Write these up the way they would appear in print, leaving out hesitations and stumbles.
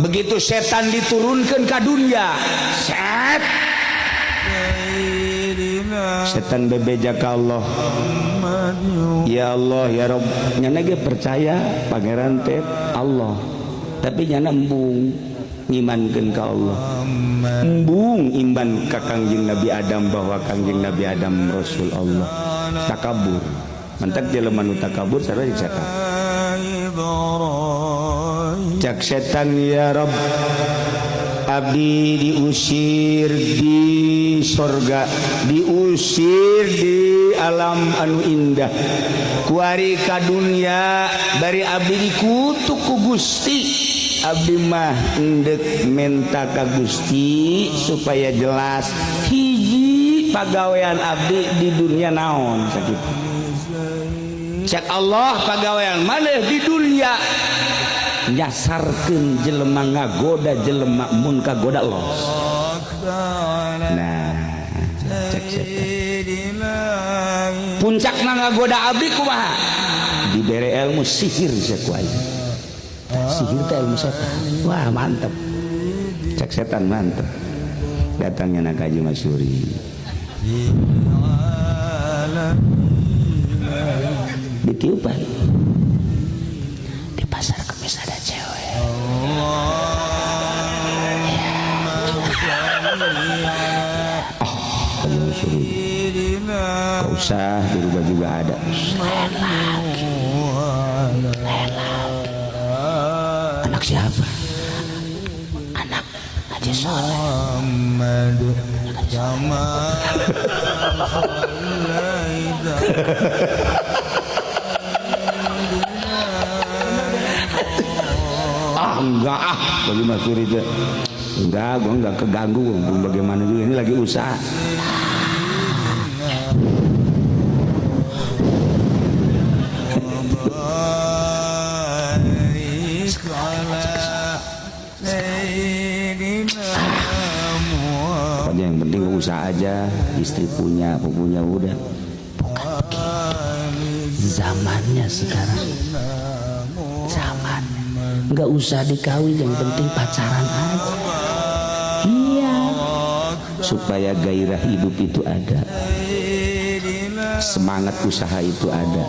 Begitu setan diturunkan ke dunia, setan bebeja ke Allah. Ya Allah ya Rob, nyana ge percaya pangeran teh Allah, tapi nyana embung ngimankeun ka Allah, embung iman ka Kangjeng Nabi Adam bahwa Kangjeng Nabi Adam Rasul Allah. Takabur, mantap jelema nu takabur sareng setan. Cak setan ya Rob, abdi diusir di sorga, diusir di alam anu indah, kuari ka dunia bari abdi dikutuk ku Gusti. Abdi mah endek menta ka Gusti supaya jelas hiji pagawean abdi di dunia naon sakitu. Cek Allah pagawean maneh di dunia nyasarkeun jelema ngagoda jelema mun kagoda los. Nah, cek setan. Puncakna ngagoda abdi kumaha? Dibere ilmu sihir sakuai. Sihir teh ilmu setan. Wah, mantep. Cek setan mantep. Datangnya nak Haji Masyuri. Ditiupan. Di pasar Kemis ada cewek. Haji Masyuri. Gak usah, dirubah juga ada. Lain lagi. Anak siapa? Anak Haji Soleh. Enggak bagi Masyuri itu enggak, gua enggak keganggu, bagaimana juga ini lagi usaha. Pokoknya yang penting usaha aja, istri punya, aku punya udah. Bukan begitu zamannya sekarang, zaman nggak usah dikawin, yang penting pacaran aja. Iya, supaya gairah hidup itu ada, semangat usaha itu ada.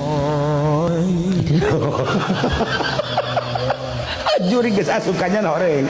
Juri geus asukanya noreng.